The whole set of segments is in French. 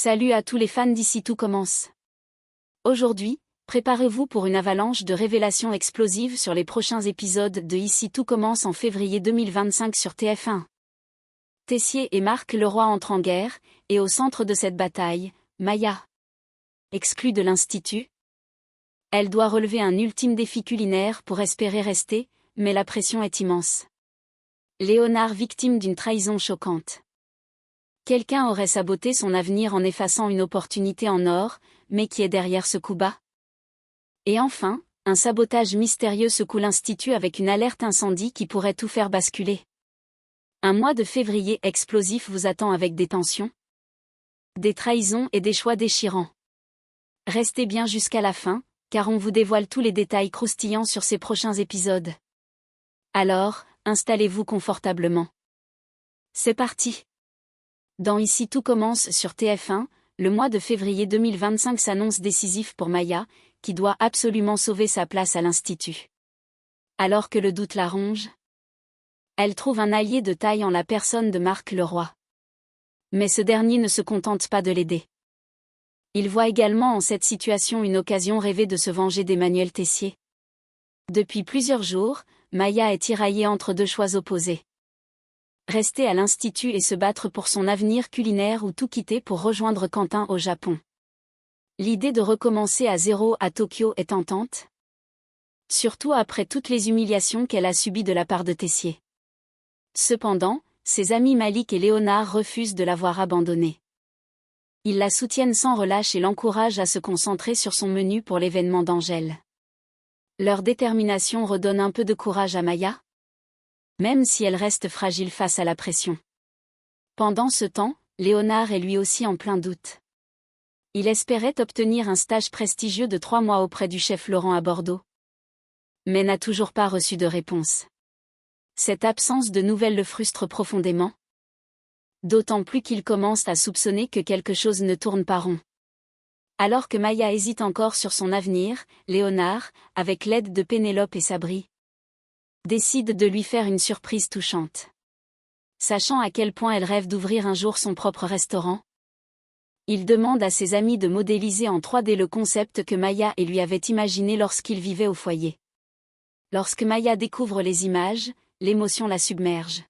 Salut à tous les fans d'Ici Tout Commence. Aujourd'hui, préparez-vous pour une avalanche de révélations explosives sur les prochains épisodes de Ici Tout Commence en février 2025 sur TF1. Tessier et Marc Leroy entrent en guerre, et au centre de cette bataille, Maya. Exclue de l'Institut. Elle doit relever un ultime défi culinaire pour espérer rester, mais la pression est immense. Léonard victime d'une trahison choquante. Quelqu'un aurait saboté son avenir en effaçant une opportunité en or, mais qui est derrière ce coup bas? Et enfin, un sabotage mystérieux secoue l'Institut avec une alerte incendie qui pourrait tout faire basculer. Un mois de février explosif vous attend avec des tensions, des trahisons et des choix déchirants. Restez bien jusqu'à la fin, car on vous dévoile tous les détails croustillants sur ces prochains épisodes. Alors, installez-vous confortablement. C'est parti! Dans Ici Tout Commence sur TF1, le mois de février 2025 s'annonce décisif pour Maya, qui doit absolument sauver sa place à l'Institut. Alors que le doute la ronge, elle trouve un allié de taille en la personne de Marc Leroy. Mais ce dernier ne se contente pas de l'aider. Il voit également en cette situation une occasion rêvée de se venger d'Emmanuel Tessier. Depuis plusieurs jours, Maya est tiraillée entre deux choix opposés. Rester à l'Institut et se battre pour son avenir culinaire ou tout quitter pour rejoindre Quentin au Japon. L'idée de recommencer à zéro à Tokyo est tentante. Surtout après toutes les humiliations qu'elle a subies de la part de Tessier. Cependant, ses amis Malik et Léonard refusent de l'avoir abandonnée. Ils la soutiennent sans relâche et l'encouragent à se concentrer sur son menu pour l'événement d'Angèle. Leur détermination redonne un peu de courage à Maya, même si elle reste fragile face à la pression. Pendant ce temps, Léonard est lui aussi en plein doute. Il espérait obtenir un stage prestigieux de 3 mois auprès du chef Laurent à Bordeaux, mais n'a toujours pas reçu de réponse. Cette absence de nouvelles le frustre profondément, d'autant plus qu'il commence à soupçonner que quelque chose ne tourne pas rond. Alors que Maya hésite encore sur son avenir, Léonard, avec l'aide de Pénélope et Sabri, décide de lui faire une surprise touchante. Sachant à quel point elle rêve d'ouvrir un jour son propre restaurant, il demande à ses amis de modéliser en 3D le concept que Maya et lui avaient imaginé lorsqu'ils vivaient au foyer. Lorsque Maya découvre les images, l'émotion la submerge.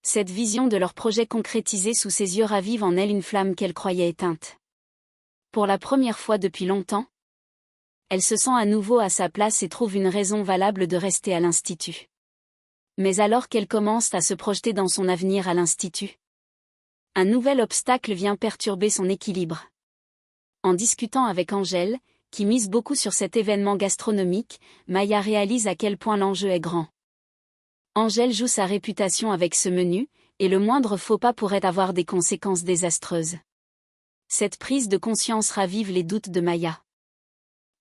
Cette vision de leur projet concrétisé sous ses yeux ravive en elle une flamme qu'elle croyait éteinte. Pour la première fois depuis longtemps, elle se sent à nouveau à sa place et trouve une raison valable de rester à l'Institut. Mais alors qu'elle commence à se projeter dans son avenir à l'Institut, un nouvel obstacle vient perturber son équilibre. En discutant avec Angèle, qui mise beaucoup sur cet événement gastronomique, Maya réalise à quel point l'enjeu est grand. Angèle joue sa réputation avec ce menu, et le moindre faux pas pourrait avoir des conséquences désastreuses. Cette prise de conscience ravive les doutes de Maya.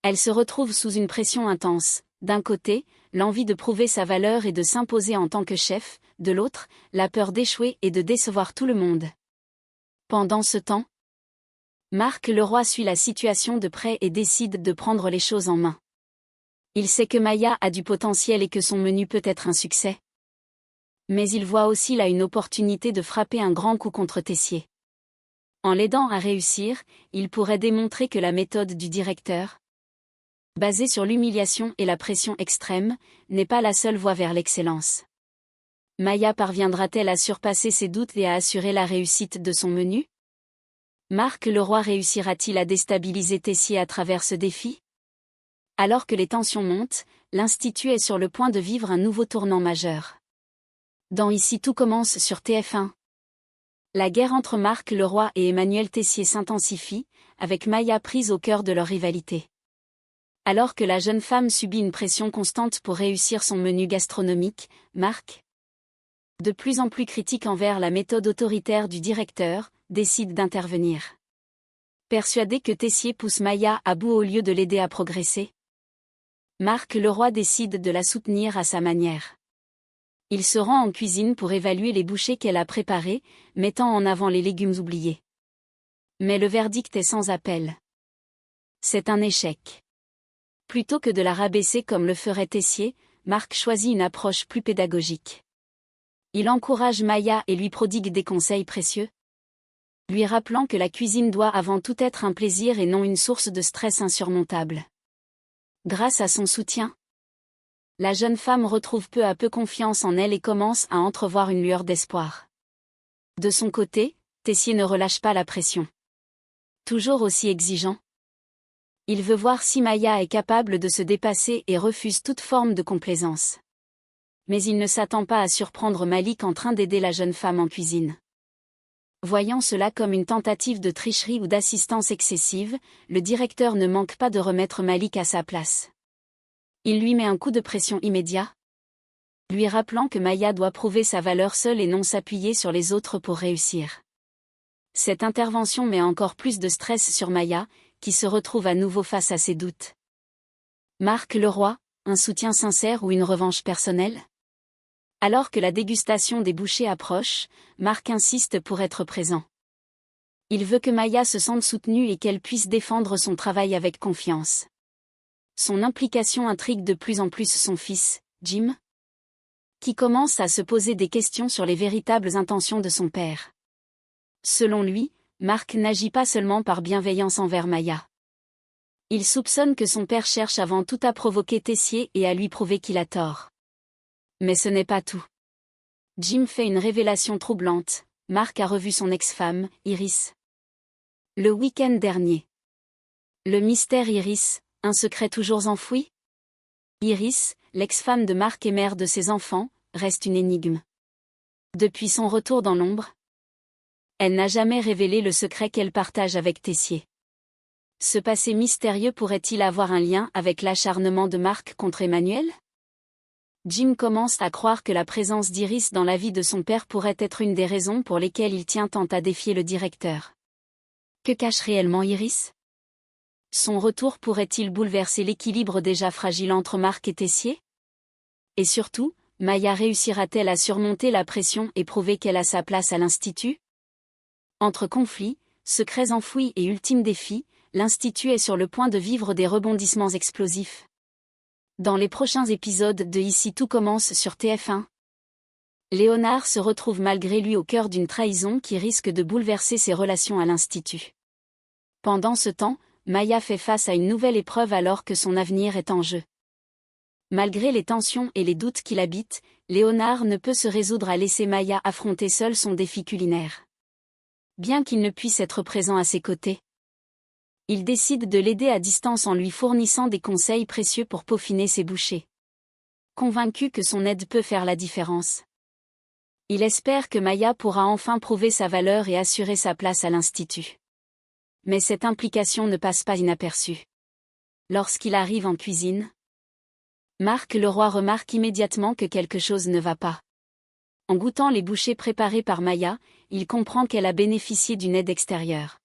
Elle se retrouve sous une pression intense, d'un côté, l'envie de prouver sa valeur et de s'imposer en tant que chef, de l'autre, la peur d'échouer et de décevoir tout le monde. Pendant ce temps, Marc Leroy suit la situation de près et décide de prendre les choses en main. Il sait que Maya a du potentiel et que son menu peut être un succès. Mais il voit aussi là une opportunité de frapper un grand coup contre Tessier. En l'aidant à réussir, il pourrait démontrer que la méthode du directeur, basée sur l'humiliation et la pression extrême, n'est pas la seule voie vers l'excellence. Maya parviendra-t-elle à surpasser ses doutes et à assurer la réussite de son menu? Marc Leroy réussira-t-il à déstabiliser Tessier à travers ce défi? Alors que les tensions montent, l'Institut est sur le point de vivre un nouveau tournant majeur. Dans Ici Tout Commence sur TF1. La guerre entre Marc Leroy et Emmanuel Tessier s'intensifie, avec Maya prise au cœur de leur rivalité. Alors que la jeune femme subit une pression constante pour réussir son menu gastronomique, Marc, de plus en plus critique envers la méthode autoritaire du directeur, décide d'intervenir. Persuadé que Tessier pousse Maya à bout au lieu de l'aider à progresser, Marc Leroy décide de la soutenir à sa manière. Il se rend en cuisine pour évaluer les bouchées qu'elle a préparées, mettant en avant les légumes oubliés. Mais le verdict est sans appel. C'est un échec. Plutôt que de la rabaisser comme le ferait Tessier, Marc choisit une approche plus pédagogique. Il encourage Maya et lui prodigue des conseils précieux. lui rappelant que la cuisine doit avant tout être un plaisir et non une source de stress insurmontable. Grâce à son soutien, la jeune femme retrouve peu à peu confiance en elle et commence à entrevoir une lueur d'espoir. De son côté, Tessier ne relâche pas la pression. Toujours aussi exigeant, il veut voir si Maya est capable de se dépasser et refuse toute forme de complaisance. Mais il ne s'attend pas à surprendre Malik en train d'aider la jeune femme en cuisine. Voyant cela comme une tentative de tricherie ou d'assistance excessive, le directeur ne manque pas de remettre Malik à sa place. Il lui met un coup de pression immédiat, lui rappelant que Maya doit prouver sa valeur seule et non s'appuyer sur les autres pour réussir. Cette intervention met encore plus de stress sur Maya, qui se retrouve à nouveau face à ses doutes. Marc Leroy, un soutien sincère ou une revanche personnelle? Alors que la dégustation des bouchées approche, Marc insiste pour être présent. Il veut que Maya se sente soutenue et qu'elle puisse défendre son travail avec confiance. Son implication intrigue de plus en plus son fils, Jim, qui commence à se poser des questions sur les véritables intentions de son père. Selon lui, Marc n'agit pas seulement par bienveillance envers Maya. Il soupçonne que son père cherche avant tout à provoquer Tessier et à lui prouver qu'il a tort. Mais ce n'est pas tout. Jim fait une révélation troublante. Marc a revu son ex-femme, Iris, le week-end dernier. Le mystère Iris, un secret toujours enfoui? Iris, l'ex-femme de Marc et mère de ses enfants, reste une énigme. Depuis son retour dans l'ombre, elle n'a jamais révélé le secret qu'elle partage avec Tessier. Ce passé mystérieux pourrait-il avoir un lien avec l'acharnement de Marc contre Emmanuel? Jim commence à croire que la présence d'Iris dans la vie de son père pourrait être une des raisons pour lesquelles il tient tant à défier le directeur. Que cache réellement Iris? Son retour pourrait-il bouleverser l'équilibre déjà fragile entre Marc et Tessier? Et surtout, Maya réussira-t-elle à surmonter la pression et prouver qu'elle a sa place à l'Institut? Entre conflits, secrets enfouis et ultimes défis, l'Institut est sur le point de vivre des rebondissements explosifs. Dans les prochains épisodes de Ici tout commence sur TF1, Léonard se retrouve malgré lui au cœur d'une trahison qui risque de bouleverser ses relations à l'Institut. Pendant ce temps, Maya fait face à une nouvelle épreuve alors que son avenir est en jeu. Malgré les tensions et les doutes qui l'habitent, Léonard ne peut se résoudre à laisser Maya affronter seule son défi culinaire. Bien qu'il ne puisse être présent à ses côtés, il décide de l'aider à distance en lui fournissant des conseils précieux pour peaufiner ses bouchées. Convaincu que son aide peut faire la différence, il espère que Maya pourra enfin prouver sa valeur et assurer sa place à l'Institut. Mais cette implication ne passe pas inaperçue. Lorsqu'il arrive en cuisine, Marc Leroy remarque immédiatement que quelque chose ne va pas. En goûtant les bouchées préparées par Maya, il comprend qu'elle a bénéficié d'une aide extérieure.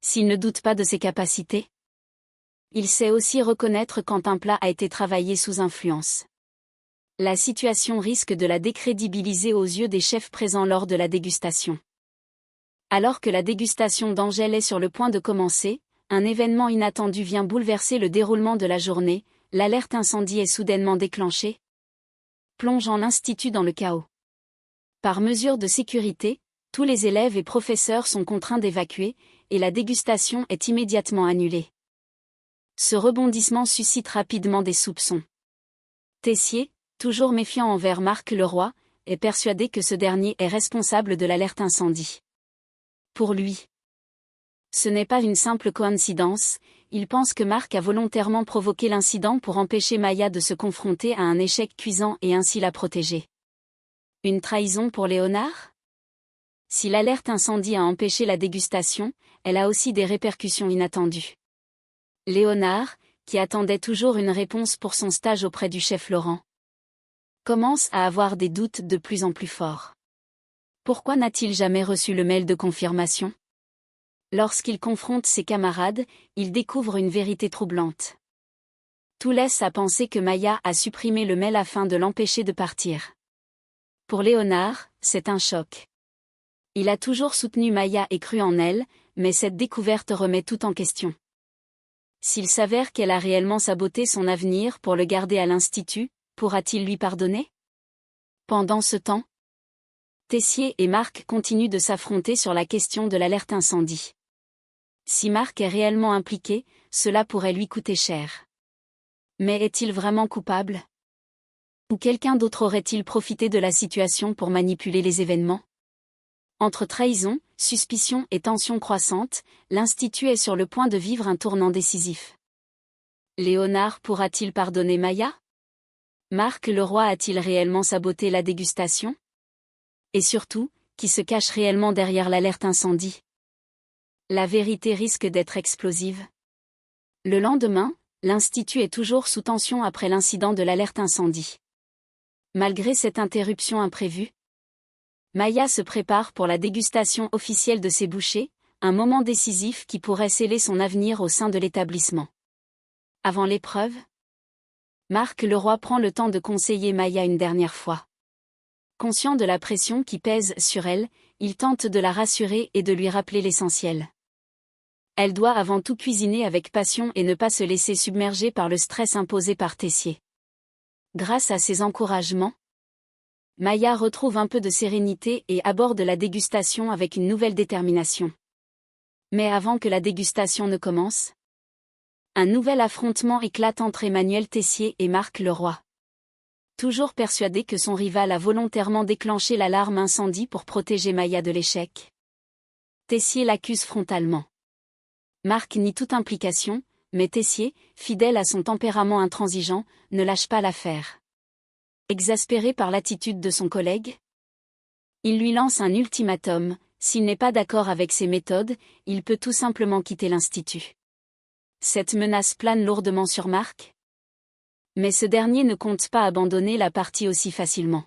S'il ne doute pas de ses capacités, il sait aussi reconnaître quand un plat a été travaillé sous influence. La situation risque de la décrédibiliser aux yeux des chefs présents lors de la dégustation. Alors que la dégustation d'Angèle est sur le point de commencer, un événement inattendu vient bouleverser le déroulement de la journée, l'alerte incendie est soudainement déclenchée, plongeant l'Institut dans le chaos. Par mesure de sécurité, tous les élèves et professeurs sont contraints d'évacuer, et la dégustation est immédiatement annulée. Ce rebondissement suscite rapidement des soupçons. Tessier, toujours méfiant envers Marc Leroy, est persuadé que ce dernier est responsable de l'alerte incendie. Pour lui, ce n'est pas une simple coïncidence, il pense que Marc a volontairement provoqué l'incident pour empêcher Maya de se confronter à un échec cuisant et ainsi la protéger. Une trahison pour Léonard? Si l'alerte incendie a empêché la dégustation, elle a aussi des répercussions inattendues. Léonard, qui attendait toujours une réponse pour son stage auprès du chef Laurent, commence à avoir des doutes de plus en plus forts. Pourquoi n'a-t-il jamais reçu le mail de confirmation? Lorsqu'il confronte ses camarades, il découvre une vérité troublante. Tout laisse à penser que Maya a supprimé le mail afin de l'empêcher de partir. Pour Léonard, c'est un choc. Il a toujours soutenu Maya et cru en elle, mais cette découverte remet tout en question. S'il s'avère qu'elle a réellement saboté son avenir pour le garder à l'Institut, pourra-t-il lui pardonner? Pendant ce temps, Tessier et Marc continuent de s'affronter sur la question de l'alerte incendie. Si Marc est réellement impliqué, cela pourrait lui coûter cher. Mais est-il vraiment coupable? Ou quelqu'un d'autre aurait-il profité de la situation pour manipuler les événements? Entre trahison, suspicion et tension croissante, l'Institut est sur le point de vivre un tournant décisif. Léonard pourra-t-il pardonner Maya? Marc Leroy a-t-il réellement saboté la dégustation? Et surtout, qui se cache réellement derrière l'alerte incendie? La vérité risque d'être explosive. Le lendemain, l'Institut est toujours sous tension après l'incident de l'alerte incendie. Malgré cette interruption imprévue, Maya se prépare pour la dégustation officielle de ses bouchées, un moment décisif qui pourrait sceller son avenir au sein de l'établissement. Avant l'épreuve, Marc Leroy prend le temps de conseiller Maya une dernière fois. Conscient de la pression qui pèse sur elle, il tente de la rassurer et de lui rappeler l'essentiel. Elle doit avant tout cuisiner avec passion et ne pas se laisser submerger par le stress imposé par Tessier. Grâce à ces encouragements, Maya retrouve un peu de sérénité et aborde la dégustation avec une nouvelle détermination. Mais avant que la dégustation ne commence, un nouvel affrontement éclate entre Emmanuel Tessier et Marc Leroy. Toujours persuadé que son rival a volontairement déclenché l'alarme incendie pour protéger Maya de l'échec, Tessier l'accuse frontalement. Marc nie toute implication, mais Tessier, fidèle à son tempérament intransigeant, ne lâche pas l'affaire. Exaspéré par l'attitude de son collègue, il lui lance un ultimatum: s'il n'est pas d'accord avec ses méthodes, il peut tout simplement quitter l'Institut. Cette menace plane lourdement sur Marc, mais ce dernier ne compte pas abandonner la partie aussi facilement.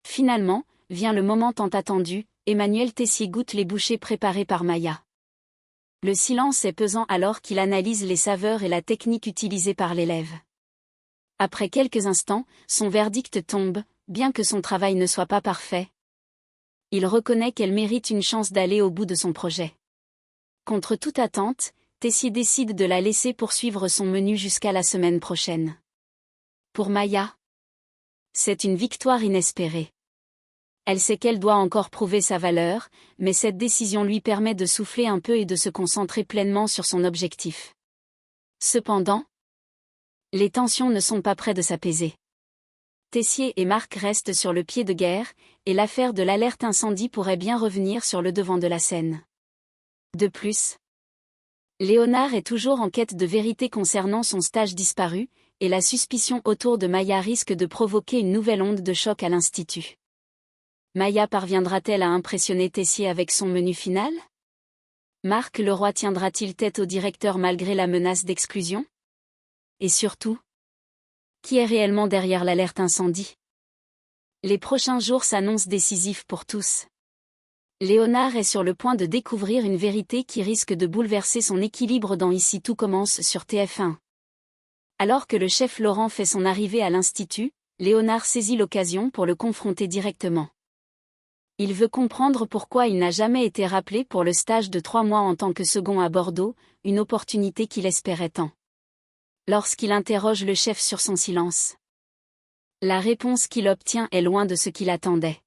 Finalement, vient le moment tant attendu, Emmanuel Tessier goûte les bouchées préparées par Maya. Le silence est pesant alors qu'il analyse les saveurs et la technique utilisée par l'élève. Après quelques instants, son verdict tombe, bien que son travail ne soit pas parfait. Il reconnaît qu'elle mérite une chance d'aller au bout de son projet. Contre toute attente, Tessier décide de la laisser poursuivre son menu jusqu'à la semaine prochaine. Pour Maya, c'est une victoire inespérée. Elle sait qu'elle doit encore prouver sa valeur, mais cette décision lui permet de souffler un peu et de se concentrer pleinement sur son objectif. Cependant, les tensions ne sont pas près de s'apaiser. Tessier et Marc restent sur le pied de guerre, et l'affaire de l'alerte incendie pourrait bien revenir sur le devant de la scène. De plus, Léonard est toujours en quête de vérité concernant son stage disparu, et la suspicion autour de Maya risque de provoquer une nouvelle onde de choc à l'Institut. Maya parviendra-t-elle à impressionner Tessier avec son menu final? Marc Leroy tiendra-t-il tête au directeur malgré la menace d'exclusion? Et surtout, qui est réellement derrière l'alerte incendie? Les prochains jours s'annoncent décisifs pour tous. Léonard est sur le point de découvrir une vérité qui risque de bouleverser son équilibre dans Ici tout commence sur TF1. Alors que le chef Laurent fait son arrivée à l'Institut, Léonard saisit l'occasion pour le confronter directement. Il veut comprendre pourquoi il n'a jamais été rappelé pour le stage de 3 mois en tant que second à Bordeaux, une opportunité qu'il espérait tant. Lorsqu'il interroge le chef sur son silence, la réponse qu'il obtient est loin de ce qu'il attendait.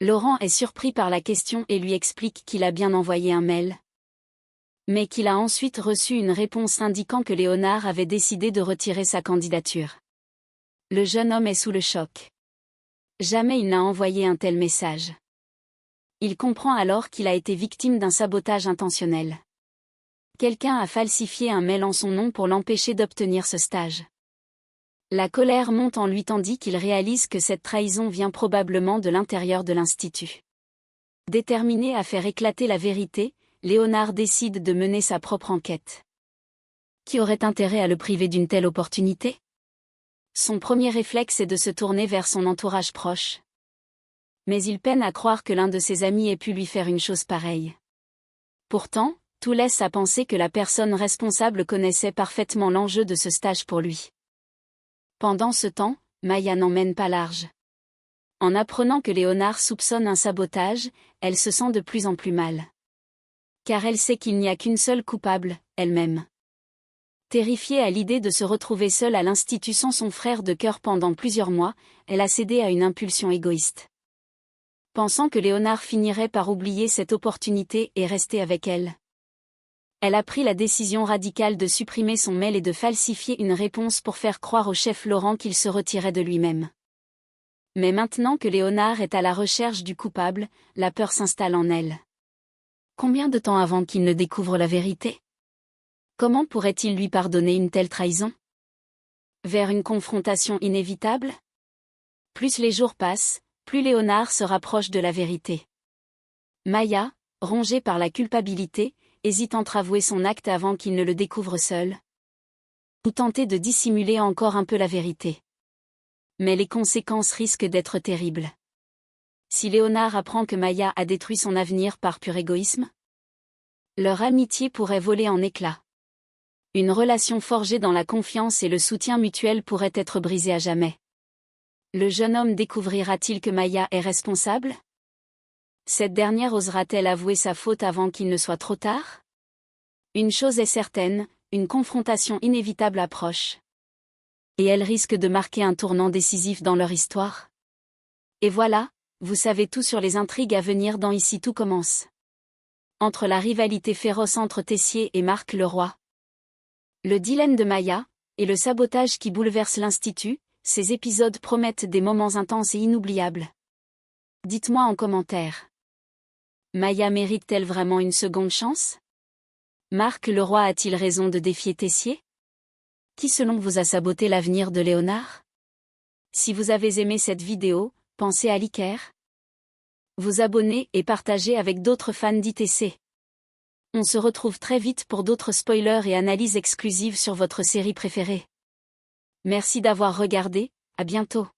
Laurent est surpris par la question et lui explique qu'il a bien envoyé un mail, mais qu'il a ensuite reçu une réponse indiquant que Léonard avait décidé de retirer sa candidature. Le jeune homme est sous le choc. Jamais il n'a envoyé un tel message. Il comprend alors qu'il a été victime d'un sabotage intentionnel. Quelqu'un a falsifié un mail en son nom pour l'empêcher d'obtenir ce stage. La colère monte en lui tandis qu'il réalise que cette trahison vient probablement de l'intérieur de l'Institut. Déterminé à faire éclater la vérité, Léonard décide de mener sa propre enquête. Qui aurait intérêt à le priver d'une telle opportunité? Son premier réflexe est de se tourner vers son entourage proche. Mais il peine à croire que l'un de ses amis ait pu lui faire une chose pareille. Pourtant, tout laisse à penser que la personne responsable connaissait parfaitement l'enjeu de ce stage pour lui. Pendant ce temps, Maya n'en mène pas large. En apprenant que Léonard soupçonne un sabotage, elle se sent de plus en plus mal. Car elle sait qu'il n'y a qu'une seule coupable, elle-même. Terrifiée à l'idée de se retrouver seule à l'Institut sans son frère de cœur pendant plusieurs mois, elle a cédé à une impulsion égoïste. pensant que Léonard finirait par oublier cette opportunité et rester avec elle. Elle a pris la décision radicale de supprimer son mail et de falsifier une réponse pour faire croire au chef Laurent qu'il se retirait de lui-même. Mais maintenant que Léonard est à la recherche du coupable, la peur s'installe en elle. Combien de temps avant qu'il ne découvre la vérité? Comment pourrait-il lui pardonner une telle trahison? Vers une confrontation inévitable? Plus les jours passent, plus Léonard se rapproche de la vérité. Maya, rongée par la culpabilité, hésite entre avouer son acte avant qu'il ne le découvre seul, ou tenter de dissimuler encore un peu la vérité. Mais les conséquences risquent d'être terribles. Si Léonard apprend que Maya a détruit son avenir par pur égoïsme, leur amitié pourrait voler en éclats. Une relation forgée dans la confiance et le soutien mutuel pourrait être brisée à jamais. Le jeune homme découvrira-t-il que Maya est responsable? Cette dernière osera-t-elle avouer sa faute avant qu'il ne soit trop tard? Une chose est certaine, une confrontation inévitable approche. Et elle risque de marquer un tournant décisif dans leur histoire. Et voilà, vous savez tout sur les intrigues à venir dans Ici tout commence. Entre la rivalité féroce entre Tessier et Marc Leroy, le dilemme de Maya, et le sabotage qui bouleverse l'Institut, ces épisodes promettent des moments intenses et inoubliables. Dites-moi en commentaire. Maya mérite-t-elle vraiment une seconde chance? Marc Leroy a-t-il raison de défier Tessier? Qui selon vous a saboté l'avenir de Léonard? Si vous avez aimé cette vidéo, pensez à liker, vous abonner et partager avec d'autres fans d'ITC. On se retrouve très vite pour d'autres spoilers et analyses exclusives sur votre série préférée. Merci d'avoir regardé, à bientôt.